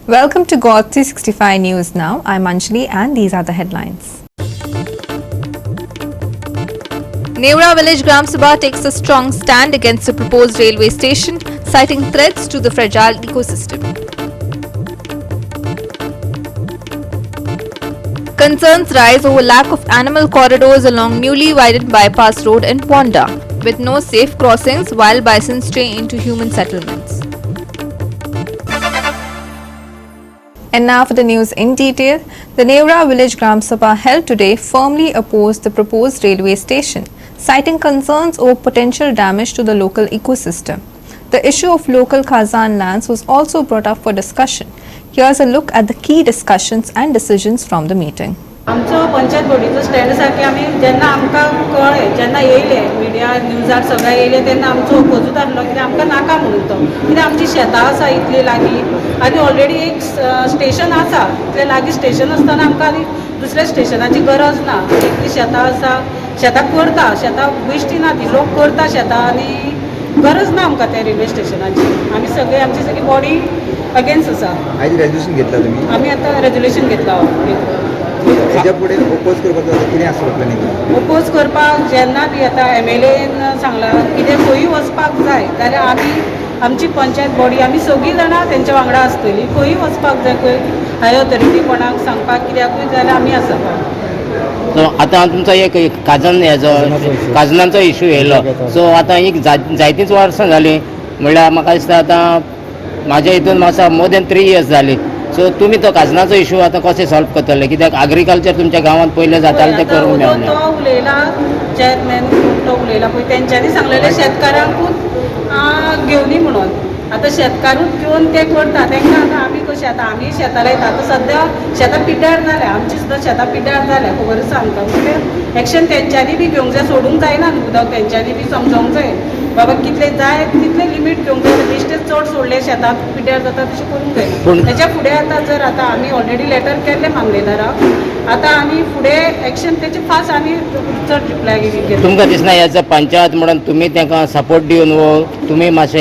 Welcome to God 365 News Now. I'm Anjali and these are the headlines. Neura Village Gram Sabha takes a strong stand against the proposed railway station, citing threats to the fragile ecosystem. Concerns rise over lack of animal corridors along newly widened bypass road in Ponda, with no safe crossings while bison stray into human settlements. And now for the news in detail. The Neura Village Gram Sabha held today firmly opposed the proposed railway station, citing concerns over potential damage to the local ecosystem. The issue of local Khazan lands was also brought up for discussion. Here's a look at the key discussions and decisions from the meeting. आमचो panchayat बोर्डीचो stand आसा की आमी जेन्ना आमकां कळ्ळें जेन्ना येयले media न्यूजार सगळे येयले तेन्ना आमचो ओपोजीट आहलो कित्याक आमकां नाका म्हणून तो कित्याक आमची शेतां आसा इतली लागीं आनी ऑलरेडी एक स्टेशन आसा इतले लागीं स्टेशन आसतना आमकां आनी दुसऱ्या स्टेशनाची गरज ना इतली शेतां आसा शेतां करता शेतां बेश्टी ना ती लोक करता शेतां आनी गरज ना आमकां त्या रेल्वे स्टेशनाची आमी सगळे आमची सगळी बॉडी अगेन्स्ट आसा आयज रेजोल्यूशन घेतला तुमी आमी आतां रेजोल्यूशन घेतला हेच्या फुडें ओपोज करपाचो कितें आसलो प्लॅनिंग ओपोज करपाक जेन्ना बी आतां MLAन सांगलां कितें खंयूय वचपाक जाय जाल्यार आमी आमची पंचायत बॉडी आमी सगळीं जाणां तेंच्या वांगडा आसतलीं खंयूय वचपाक जाय खंय हाय ऑथॉरिटी कोणाक सांगपाक कित्याकूय जाल्यार आमी आसा सो आतां तुमचो एक काजन हेजो काजनांचो इशू येयलो सो आतां एक जायतींच वर्सां जालीं म्हणल्यार म्हाका दिसता आतां म्हाज्या हितून म्हाका मोर दॅन 3 years जालीं सो तुमी तो काजनाचो इशू आतां कशें सॉल्व करतले कित्याक एग्रीकल्चर तुमच्या गांवांत पयलें जातालें तें करूंक मेळना तो उलयला चॅरमॅन तो उलयला पळय तेंच्यांनी सांगलेलें शेतकारांकूच घेवनी म्हणून आतां शेतकारूच घेवन ते करता तांकां आतां आमी कशें आतां आमी शेतां लायता आतां सद्या शेतां पिड्ड्यार जाल्या आमची सुद्दां शेतां पिड्ड्यार जाल्या खबर आसा आमकां म्हणजे एक्शन तेंच्यांनी बी घेवंक जाय सोडूंक जायना न्हू उदक तेंच्यांनी बी समजोवंक जाय बाबा कितले जाय तितले लिमीट घेवंक जाय बेश्टेच चड सोडले शेतां पिड्ड्यार जाता तशें करूंक जाय तेच्या फुडें आतां जर आतां आमी ऑलरेडी लेटर केल्लें मामलेदाराक आतां आमी फुडें एक्शन तेचे फास्ट आनी चड रिप्लाय घेतले तुमकां दिसना हेजो पंचायत म्हणून तुमी तांकां सपोर्ट दिवन वो तुमी मातशें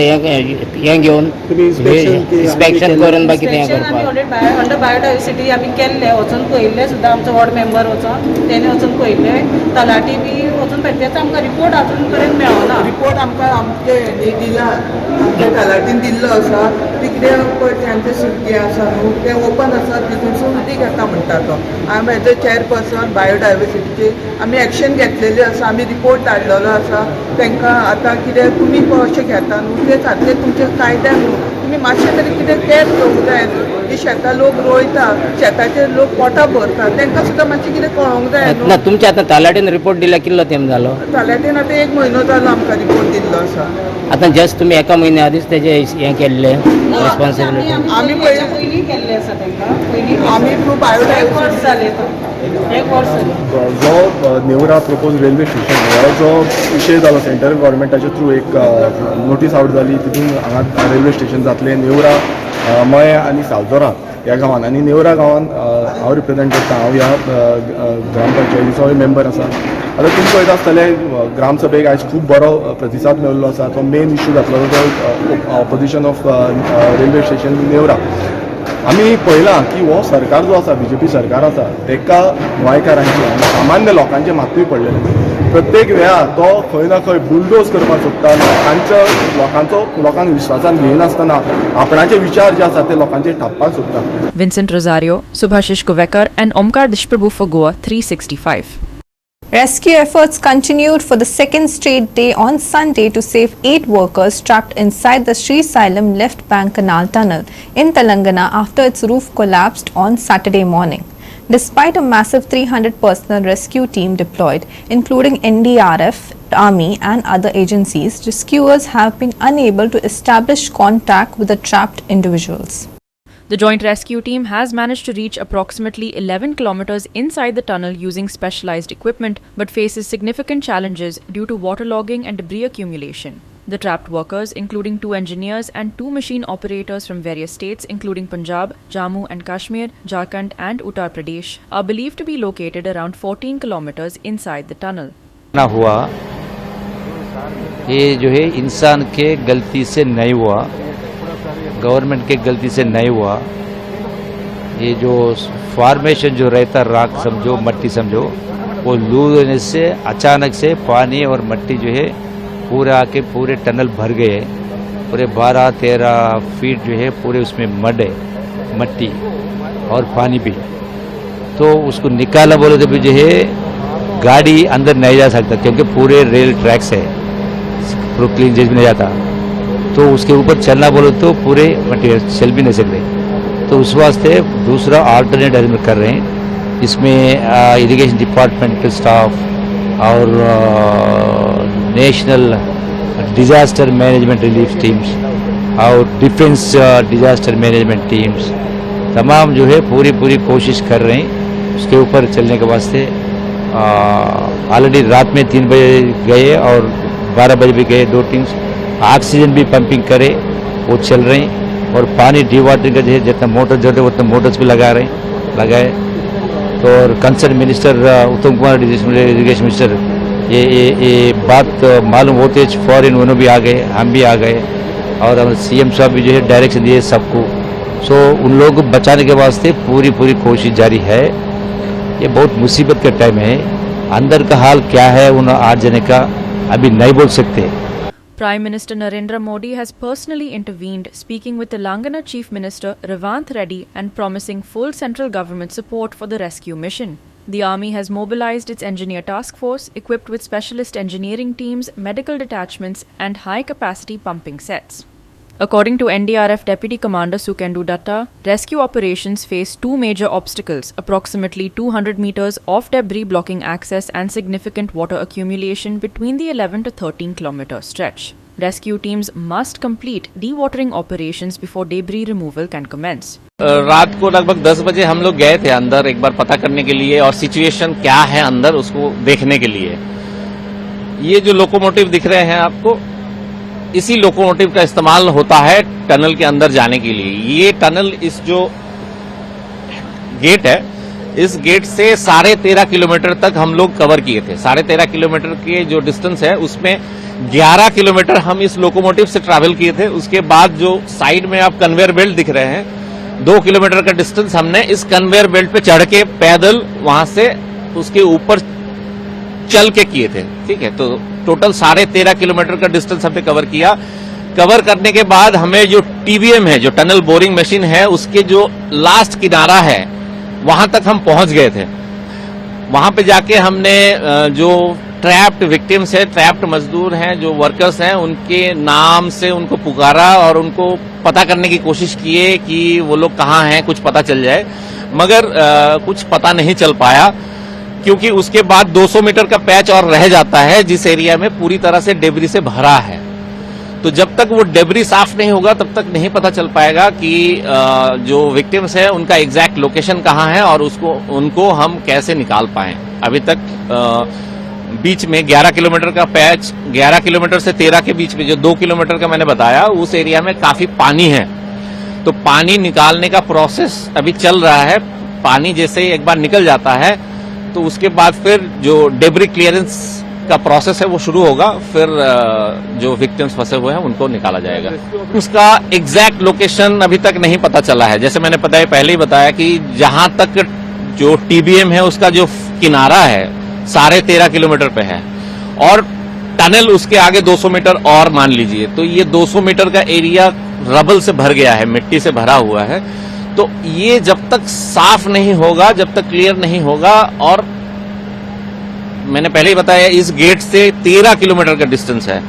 हें घेवन इन्स्पेक्शन करून बाकी कितें करपाक आमी ऑलरेडी अंडर बायोडायवर्सिटी आमी केल्ले वचून पळयल्ले सुद्दां आमचो वॉर्ड मेंबर वचून तेणे वचून पळयल्ले तलाटी बी वचून पळयले तेचो आमकां रिपोर्ट अजून पर्यंत मेळना रिपोर्ट आमकां आमचे दिला आमच्या तलाटीन दिल्लो आसा ती कितें पळय तेंचे सिटी आसा न्हू ते ओपन आसा तितूनसून उदीक येता म्हणटा तो आमी एज अ चॅरपर्सन बायोडायवर्सिटीचे आमी एक्शन घेतलेली आसा आमी रिपोर्ट धाडलेलो आसा तांकां आतां कितें तुमी अशें घेता न्हू ते सारकें तुमचे कायद्यान न्हू तुमी मातशें तरी कितें केअर घेवंक जाय की शेतां लोक रोयता शेताचे लोक पोटां भरता तांकां सुद्दां मातशें कितें कळोंक जाय न्हू ना तुमच्या आतां तलाटीन रिपोर्ट दिला कितलो तेम जालो तलाटीन आतां 1 म्हयनो जालो आमकां रिपोर्ट दिल्लो आसा आतां जस्ट तुमी एका म्हयन्या आदींच तेजें हें केल्लें रिस्पॉन्सिबिलिटी आमी पयलीं केल्ले आसा तांकां पयलीं आमी थ्रू वर्स जाले तो 1 वर्स जालें जो नेवरा प्रपोज रेल्वे स्टेशन हो जो विशय जालो सेंट्रल गव्हर्मेंटाच्या थ्रू एक नोटीस आउट जाली तितून हांगा रेल्वे स्टेशन जातलें नेवरा मय आनी सावजोरा ह्या गांवांत आनी नेवरा गांवांत हांव रिप्रेझेंट करता हांव ह्या ग्रामपंचायतीचो मेंबर आसा आतां तुमकां पळयता आसतले ग्रामसभेक आयज खूब बरो प्रतिसाद मेळिल्लो आसा तो मेन इश्यू जातलो तो ऑपोजिशन ऑफ रेल्वे स्टेशन नेवरा आमी पळयलां की हो सरकार जो आसा BJP सरकार आसा तेका गोंयकारांचे आनी सामान्य लोकांचे मातूय पडलेले प्रत्येक वेळार तो खंय ना खंय बुलडोज करपाक सोदता लोकांक विश्वासान घेयनासतना आपणाचे विचार जे आसा ते लोकांचेर थापपाक सोदता Vincent Rosario, Subhashish Kovekar and Omkar Dishprabhu for Goa 365. Rescue efforts continued for the second straight day on Sunday to save 8 workers trapped inside the Sri Sailam left bank canal tunnel in Telangana after its roof collapsed on Saturday morning. Despite a massive 300-personnel rescue team deployed, including NDRF, Army and other agencies, rescuers have been unable to establish contact with the trapped individuals. The joint rescue team has managed to reach approximately 11 kilometers inside the tunnel using specialized equipment but faces significant challenges due to waterlogging and debris accumulation. The trapped workers, including 2 engineers and 2 machine operators from various states including Punjab, Jammu and Kashmir, Jharkhand and Uttar Pradesh, are believed to be located around 14 kilometers inside the tunnel. ना हुआ ये जो है इंसान के गलती से नहीं हुआ, गवर्नमेंट के गलती से नहीं हुआ, ये जो फॉर्मेशन जो रहता राख समझो मट्टी समझो वो लूज होने से अचानक से पानी और मट्टी जो है पूरे आके पूरे टनल भर गए, पूरे 12-13 फीट जो है पूरे उसमें मड है, मट्टी और पानी भी। तो उसको निकाला बोले तो भी जो है गाड़ी अंदर नहीं जा सकता क्योंकि पूरे रेल ट्रैक्स है, ब्रुकलिन जेज भी नहीं जाता, तो उसके ऊपर चलना बोले तो पूरे मटेरियल चल भी नहीं सकते। तो उस वास्ते दूसरा आल्टरनेट अरेंजमेंट कर रहे हैं, इसमें इरिगेशन डिपार्टमेंट स्टाफ और national disaster management relief teams और डिफेंस डिजास्टर मैनेजमेंट टीम्स तमाम जो है पूरी कोशिश कर रहे हैं उसके ऊपर चलने के वास्ते। ऑलरेडी रात में 3 बजे गए और 12 बजे भी गए 2 टीम्स, ऑक्सीजन भी पंपिंग करे वो चल रहे हैं और पानी डीवाटरिंग का जो है जितना मोटर जरूरत है उतना मोटर्स भी लगाए। तो और कंसर्न मिनिस्टर उत्तम कुमार इरिगेशन मिनिस्टर ये बात मालूम होते फॉरन उन्होंने भी आ गए, हम भी आ गए और सीएम साहब भी जो है डायरेक्शन दिए सबको। सो उन लोगों को बचाने के वास्ते पूरी कोशिश जारी है। ये बहुत मुसीबत का टाइम है, अंदर का हाल क्या है उन 8 जने का अभी नहीं बोल सकते। Prime Minister Narendra Modi has personally intervened, speaking with Telangana Chief Minister Revanth Reddy and promising full central government support for the rescue mission. The army has mobilized its engineer task force, equipped with specialist engineering teams, medical detachments, and high-capacity pumping sets. According to NDRF Deputy Commander Sukendu Datta, rescue operations face 2 major obstacles: approximately 200 meters of debris blocking access and significant water accumulation between the 11 to 13 kilometer stretch. Rescue teams must complete dewatering operations before debris removal can commence. रात को लगभग 10 बजे हम लोग गए थे अंदर एक बार पता करने के लिए और सिचुएशन क्या है अंदर उसको देखने के लिए। ये जो लोकोमोटिव दिख रहे हैं आपको, इसी लोकोमोटिव का इस्तेमाल होता है टनल के अंदर जाने के लिए। ये टनल इस जो गेट है, इस गेट से 13.5 किलोमीटर तक हम लोग कवर किए थे। 13.5 किलोमीटर के जो डिस्टेंस है उसमें 11 किलोमीटर हम इस लोकोमोटिव से ट्रैवल किए थे। उसके बाद जो साइड में आप कन्वेयर बेल्ट दिख रहे हैं, 2 किलोमीटर का डिस्टेंस हमने इस कन्वेयर बेल्ट पे चढ़ के पैदल वहां से उसके ऊपर चल के किए थे। ठीक है, तो टोटल 13.5 किलोमीटर का डिस्टेंस हमने कवर किया। कवर करने के बाद हमें जो टीबीएम है, जो टनल बोरिंग मशीन है, उसके जो लास्ट किनारा है वहां तक हम पहुंच गए थे। वहां पे जाके हमने जो ट्रैप्ड विक्टिम्स है, ट्रैप्ड मजदूर हैं, जो वर्कर्स हैं, उनके नाम से उनको पुकारा और उनको पता करने की कोशिश किए कि वो लोग कहाँ हैं, कुछ पता चल जाए, मगर कुछ पता नहीं चल पाया क्योंकि उसके बाद 200 मीटर का पैच और रह जाता है जिस एरिया में पूरी तरह से डेब्री से भरा है। तो जब तक वो डेब्री साफ नहीं होगा तब तक नहीं पता चल पाएगा कि जो विक्टिम्स है उनका एग्जैक्ट लोकेशन कहाँ है और उनको हम कैसे निकाल पाएं। अभी तक बीच में 11 किलोमीटर का पैच, 11 किलोमीटर से 13 के बीच में जो 2 किलोमीटर का मैंने बताया, उस एरिया में काफी पानी है। तो पानी निकालने का प्रोसेस अभी चल रहा है। पानी जैसे ही एक बार निकल जाता है तो उसके बाद फिर जो डेब्री क्लियरेंस का प्रोसेस है वो शुरू होगा, फिर जो विक्टिम्स फंसे हुए हैं उनको निकाला जाएगा। उसका एग्जैक्ट लोकेशन अभी तक नहीं पता चला है। जैसे मैंने पहले ही बताया कि जहां तक जो टीबीएम है उसका जो किनारा है 13.5 किलोमीटर पे है और टनल उसके आगे 200 मीटर और मान लीजिए, तो ये 200 मीटर का एरिया रबल से भर गया है, मिट्टी से भरा हुआ है। तो ये जब तक साफ नहीं होगा, जब तक क्लियर नहीं होगा, और मैंने पहले ही बताया इस गेट से 13 किलोमीटर का डिस्टेंस है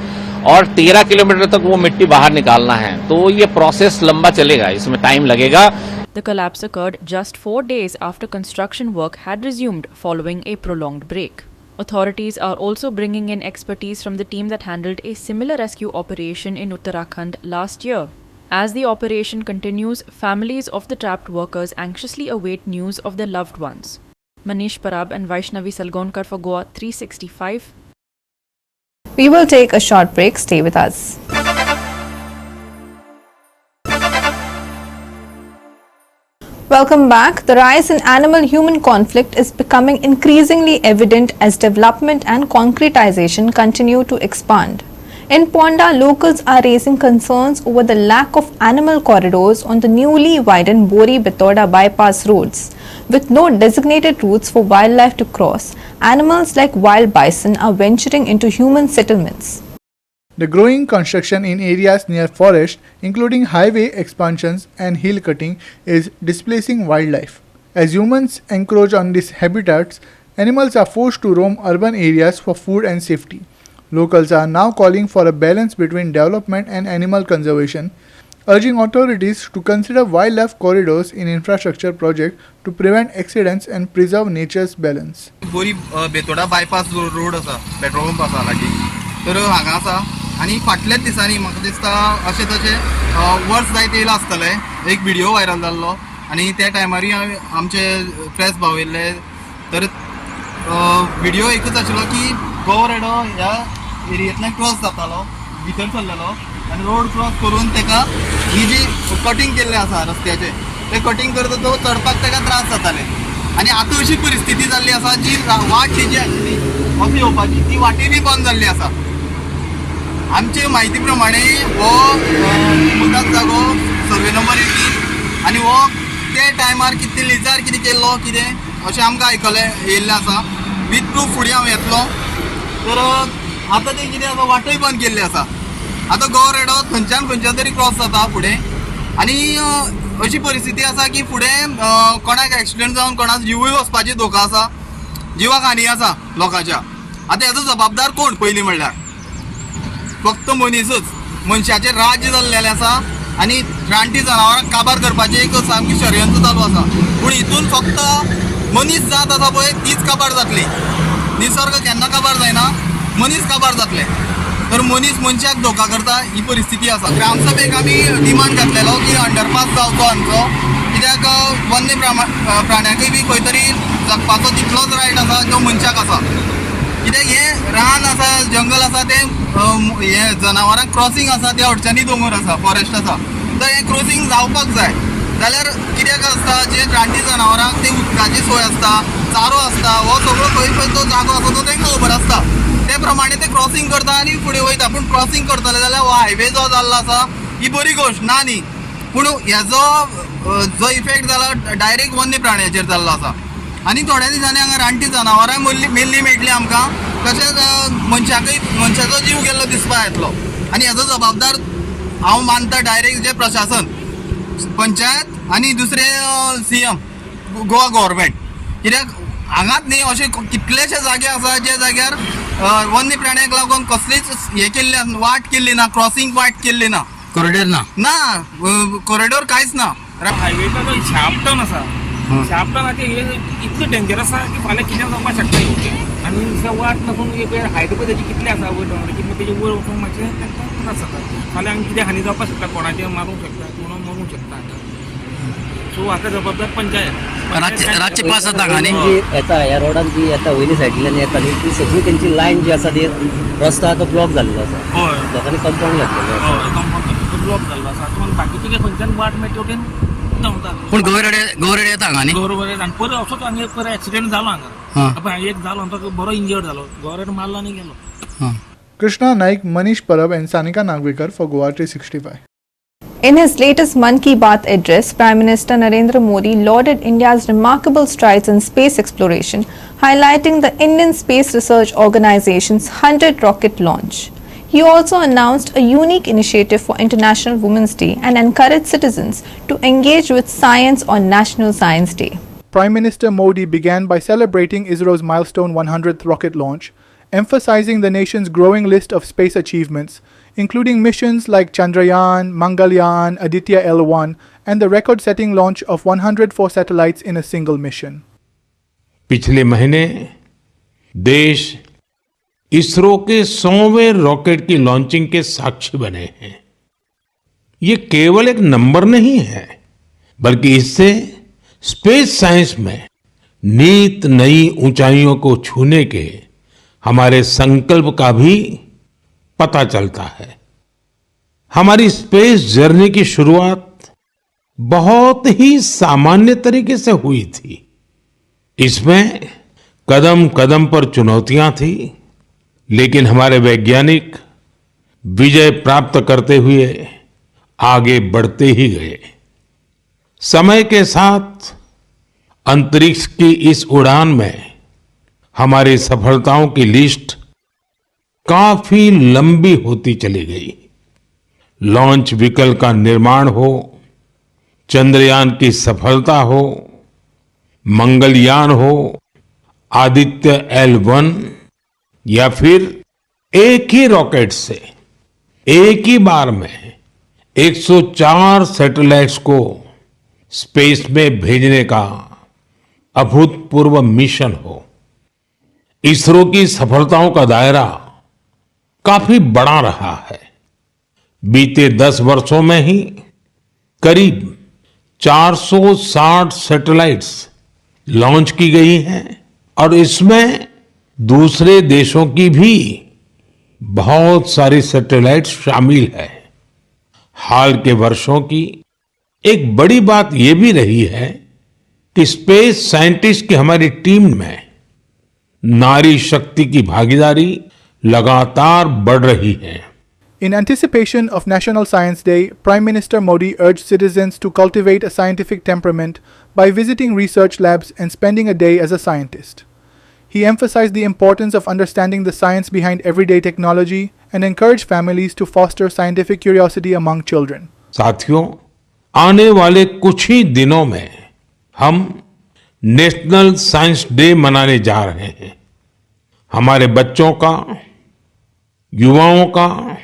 और 13 किलोमीटर तक वो मिट्टी बाहर निकालना है, तो ये प्रोसेस लंबा चलेगा, इसमें टाइम लगेगा। The collapse occurred just 4 days after construction work had resumed following a prolonged break. Authorities are also bringing in expertise from the team that handled a similar rescue operation in Uttarakhand last year. As the operation continues, families of the trapped workers anxiously await news of their loved ones. Manish Parab and Vaishnavi Salgonkar for Goa 365. We will take a short break. Stay with us. Welcome back. The rise in animal-human conflict is becoming increasingly evident as development and concretization continue to expand. In Ponda, locals are raising concerns over the lack of animal corridors on the newly widened Bori-Betoda bypass roads. With no designated routes for wildlife to cross, animals like wild bison are venturing into human settlements. The growing construction in areas near forest, including highway expansions and hill cutting, is displacing wildlife. As humans encroach on these habitats, animals are forced to roam urban areas for food and safety. Locals are now calling for a balance between development and animal conservation, urging authorities to consider wildlife corridors in infrastructure projects to prevent accidents and preserve nature's balance. बोरी Betora bypass road आसा petrol pump आसा लागीं तर हांगा आसा आनी फाटल्याच दिसांनी म्हाका दिसता अशें तशें वर्स जायत येयला आसतले एक व्हिडिओ व्हायरल जाल्लो आनी त्या टायमारूय आमचे प्रेस भाव येयल्ले तर व्हिडिओ एकूच आशिल्लो की गोवरेडो ह्या एरियेंतल्यान क्रॉस जातालो भितर सरलेलो आनी रोड क्रॉस करून ताका ही जी कटींग केल्लें आसा रस्त्याचें तें कटींग करता तो चडपाक ताका त्रास जाताले आनी आतां अशी परिस्थिती जाल्ली आसा जी वाट जी आशिल्ली वच येवपाची ती वाटय बी बंद जाल्ली आसा आमचे म्हायती प्रमाणे हो मुदात जागो सर्वे नंबर 18 आनी हो ते टायमार कितें लिजार कितें केल्लो कितें अशें आमकां आयकलें येयल्लें आसा विथ प्रूफ फुडें हांव येतलो तर आतां तें कितें आसा वाटय बंद केल्ली आसा आतां गोवरेडो खंयच्यान खंयच्यान तरी क्रॉस जाता फुडें आनी अशी परिस्थिती आसा की फुडें कोणाक एक्सिडेंट जावन कोणाक जिवूय वचपाची धोका आसा जिवाक हानी आसा लोकांच्या आतां हेजो जबाबदार कोण पयलीं म्हणल्यार फक्त मनीसच मनशाचेर राज्य जाल्लेलें आसा आनी रानटी जनावरांक काबार करपाचें एक सामकी षडयंत्र चालू आसा पूण हितून फक्त मनीस जात आसा पळय तीच काबार जातली निसर्ग केन्ना काबार जायना मनीस काबार जातले तर मनीस मनशाक धोका करता ही परिस्थिती आसा ग्रामसभेक आमी डिमांड घातलेलो की अंडरपास जावचो आमचो कित्याक वन्य प्राण्यांकूय बी खंय तरी जगपाचो तितलोच रायट आसा जो मनशाक आसा कित्याक हें रान आसा जंगल आसा तें हे जनावरांक क्रॉसींग आसा ते अडचणी दोंगर आसा फॉरेस्ट आसा तर हें क्रॉसींग जावपाक जाय जाल्यार कित्याक आसता जे रानटी जनावरांक ते उदकाची सोय आसता चारो आसता हो सगळो खंय खंय तो जागो आसा तो तांकां खबर आसता ते प्रमाणे ते क्रॉसींग करता आनी फुडें वयता पूण क्रॉसींग करतले जाल्यार हो हायवे जो जाल्लो आसा ही बरी गोश्ट ना न्ही पूण हेजो जो इफेक्ट जाला डायरेक्ट वन्य प्राण्याचेर जाल्लो आसा आनी थोड्या दिसांनी हांगा रानटी जनावरां मेल्ली मेळटली आमकां तशेंच मनशाचो जीव गेल्लो दिसपा येतलो आनी हेजो जबाबदार हांव मानता डायरेक्ट जे प्रशासन पंचायत आनी दुसरे CM गोवा गव्हर्मेंट कित्याक हांगाच न्ही अशे कितलेशे जागे आसा जे जाग्यार वन्य प्राण्यांक लागून कसलीच हे केल्ली वाट केल्ली ना क्रॉसींग वाट केल्ली ना कॉरिडॉर ना कॉरिडॉर कांयच ना हायवेचा जो शार्प टर्न आसा शार्प टर्नाचे हे इतलें डेंजरस आसा की फाल्यां कितें जावपाक शकता आनी दुसऱ्या वाट नसून एक हायट पळय तेजी कितली आसा वयर की तेजे वयर वचूंक मातशें तांकां त्रास जाता फाल्यां आनी कितें हानी जावपाक शकता कोणाचें मारूंक शकता कोण मरूंक शकता सो हाका जबाबदार पंचायत रातचे पास जाता हांगा न्ही येता ह्या रोडान जी येता वयली सायडीन येता न्ही ती सगळी तेंची लायन जी आसा ती रस्तो आतां ब्लॉक जाल्लो आसा हय लोकांनी कंपाऊंड घातलेलो आसा हय कंपाऊंड ब्लॉक जाल्लो आसा पूण बाकीचे खंयच्यान वाट मेळटा वटेन धांवता पूण गवरेडे येता हांगा न्ही बरोबर आनी परत असोच हांगा एक एक्सिडेंट जालो हांगा पळय एक जालो तो बरो इंजर्ड जालो गवरेड मारलो आनी गेलो Krishna Naik, Manish Parab and Sanika Nagwekar for Goa 365. In his latest Mann Ki Baat address, Prime Minister Narendra Modi lauded India's remarkable strides in space exploration, highlighting the Indian Space Research Organization's 100th rocket launch. He also announced a unique initiative for International Women's Day and encouraged citizens to engage with science on National Science Day. Prime Minister Modi began by celebrating ISRO's milestone 100th rocket launch, emphasizing the nation's growing list of space achievements, including missions like Chandrayaan, Mangalyaan, Aditya L1, and the record-setting launch of 104 satellites in a single mission. पिछले महीने देश इसरो के 100वें rocket की launching के साक्षी बने हैं। ये केवल एक नंबर नहीं है, बल्कि इससे स्पेस साइंस में नित नई ऊंचाइयों को छूने के हमारे संकल्प का भी पता चलता है। हमारी स्पेस जर्नी की शुरुआत बहुत ही सामान्य तरीके से हुई थी। इसमें कदम कदम पर चुनौतियां थी, लेकिन हमारे वैज्ञानिक विजय प्राप्त करते हुए आगे बढ़ते ही गए। समय के साथ अंतरिक्ष की इस उड़ान में हमारी सफलताओं की लिस्ट काफी लंबी होती चली गई। लॉन्च व्हीकल का निर्माण हो, चंद्रयान की सफलता हो, मंगलयान हो, आदित्य L1 या फिर एक ही रॉकेट से एक ही बार में 104 सैटेलाइट्स को स्पेस में भेजने का अभूतपूर्व मिशन हो। इसरो की सफलताओं का दायरा काफी बड़ा रहा है। बीते 10 वर्षों में ही करीब 460 सैटेलाइट्स लॉन्च की गई हैं और इसमें दूसरे देशों की भी बहुत सारी सैटेलाइट्स शामिल है। हाल के वर्षों की एक बड़ी बात यह भी रही है कि स्पेस साइंटिस्ट की हमारी टीम में नारी शक्ति की भागीदारी लगातार बढ़ रही है। In anticipation of National Science Day, Prime Minister Modi urged citizens to cultivate a scientific temperament by visiting research labs and spending a day as a scientist. He emphasized the importance of understanding the science behind everyday technology and encouraged families to foster scientific curiosity among children. साथियों, आने वाले कुछ ही दिनों में हम national science day मनाने जा रहे हैं। हमारे बच्चों का, युवाओं का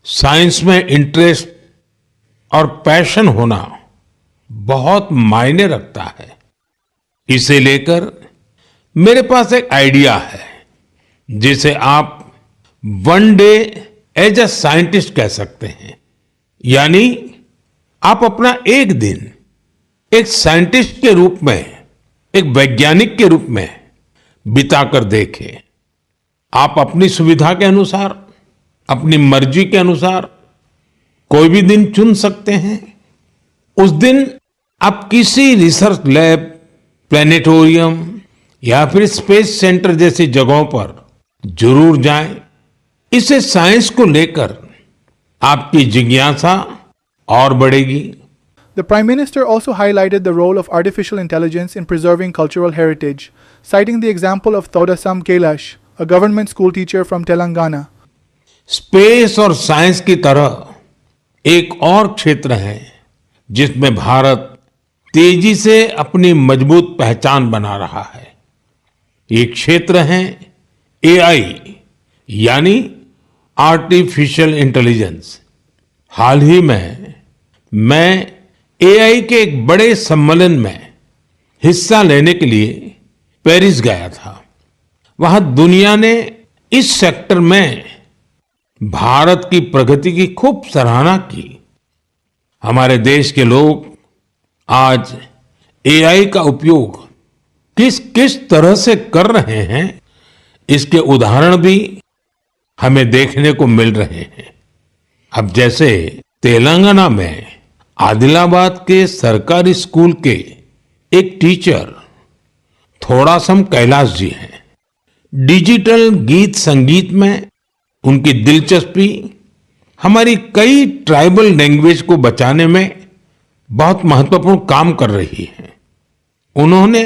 साइंस में इंटरेस्ट और पैशन होना बहुत मायने रखता है। इसे लेकर मेरे पास एक आइडिया है जिसे आप one day as a scientist कह सकते हैं। यानी आप अपना एक दिन एक साइंटिस्ट के रूप में, एक वैज्ञानिक के रूप में बिताकर देखें। आप अपनी सुविधा के अनुसार, अपनी मर्जी के अनुसार कोई भी दिन चुन सकते हैं। उस दिन आप किसी रिसर्च लैब, प्लेनेटोरियम या फिर स्पेस सेंटर जैसी जगहों पर जरूर जाएं। इससे साइंस को लेकर आपकी जिज्ञासा और बढ़ेगी। The Prime Minister also highlighted the role of artificial intelligence in preserving cultural heritage, citing the example of Thodasam Kailash, a government school teacher from Telangana. Space और साइंस की तरह एक और क्षेत्र है जिसमें भारत तेजी से अपनी मजबूत पहचान बना रहा है। ये क्षेत्र है AI यानी आर्टिफिशियल इंटेलिजेंस। हाल ही में मैं AI के एक बड़े सम्मेलन में हिस्सा लेने के लिए पेरिस गया था। वहां दुनिया ने इस सेक्टर में भारत की प्रगति की खूब सराहना की। हमारे देश के लोग आज AI का उपयोग किस किस तरह से कर रहे हैं, इसके उदाहरण भी हमें देखने को मिल रहे हैं। अब जैसे तेलंगाना में आदिलाबाद के सरकारी स्कूल के एक टीचर थोड़ासम कैलाश जी हैं। डिजिटल गीत संगीत में उनकी दिलचस्पी हमारी कई ट्राइबल लैंग्वेज को बचाने में बहुत महत्वपूर्ण काम कर रही है। उन्होंने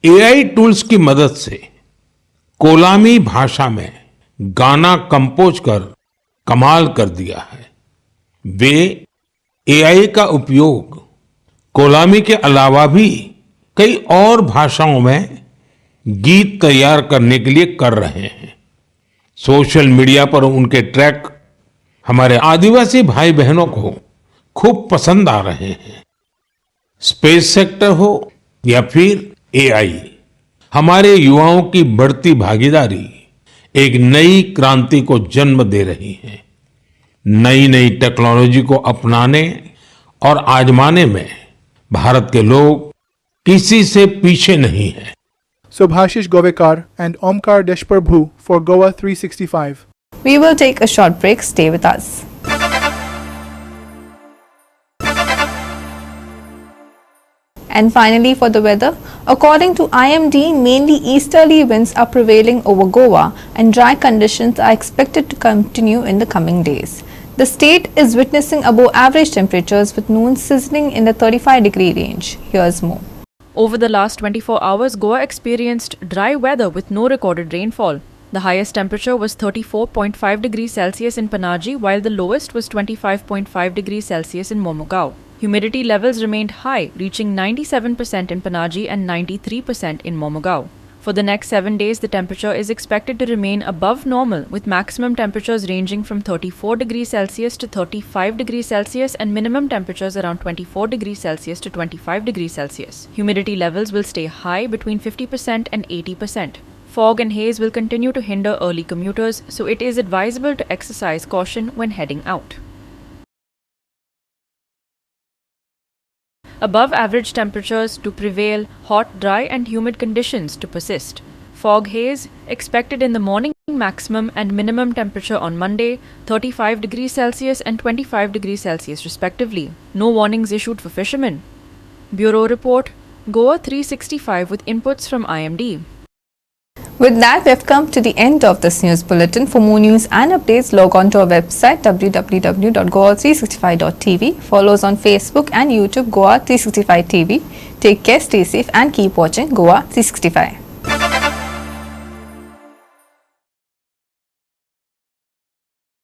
AI टूल्स की मदद से कोलामी भाषा में गाना कंपोज कर कमाल कर दिया है। वे AI का उपयोग कोलामी के अलावा भी कई और भाषाओं में गीत तैयार करने के लिए कर रहे हैं। सोशल मीडिया पर उनके ट्रैक हमारे आदिवासी भाई बहनों को खूब पसंद आ रहे हैं। स्पेस सेक्टर हो या फिर AI, हमारे युवाओं की बढ़ती भागीदारी एक नई क्रांति को जन्म दे रही है। नई नई टेक्नोलॉजी को अपनाने और आजमाने में भारत के लोग किसी से पीछे नहीं हैं। Subhashish Govekar and Omkar Deshprabhu for Goa 365. We will take a short break. Stay with us. And finally, for the weather, according to IMD, mainly easterly winds are prevailing over Goa and dry conditions are expected to continue in the coming days. The state is witnessing above average temperatures with noon sizzling in the 35-degree range. Here's more. Over the last 24 hours, Goa experienced dry weather with no recorded rainfall. The highest temperature was 34.5 degrees Celsius in Panaji, while the lowest was 25.5 degrees Celsius in Momogao. Humidity levels remained high, reaching 97% in Panaji and 93% in Momogao. For the next 7 days, the temperature is expected to remain above normal, with maximum temperatures ranging from 34 degrees Celsius to 35 degrees Celsius and minimum temperatures around 24 degrees Celsius to 25 degrees Celsius. Humidity levels will stay high between 50% and 80%. Fog and haze will continue to hinder early commuters, so it is advisable to exercise caution when heading out. Above average temperatures to prevail, hot, dry and humid conditions to persist. Fog haze expected in the morning, maximum and minimum temperature on Monday, 35 degrees Celsius and 25 degrees Celsius respectively. No warnings issued for fishermen. Bureau Report, Goa 365 with inputs from IMD. With that, we have come to the end of this news bulletin. For more news and updates, log on to our website www.goa365.tv. Follow us on Facebook and YouTube, Goa 365 TV. Take care, stay safe and keep watching Goa 365.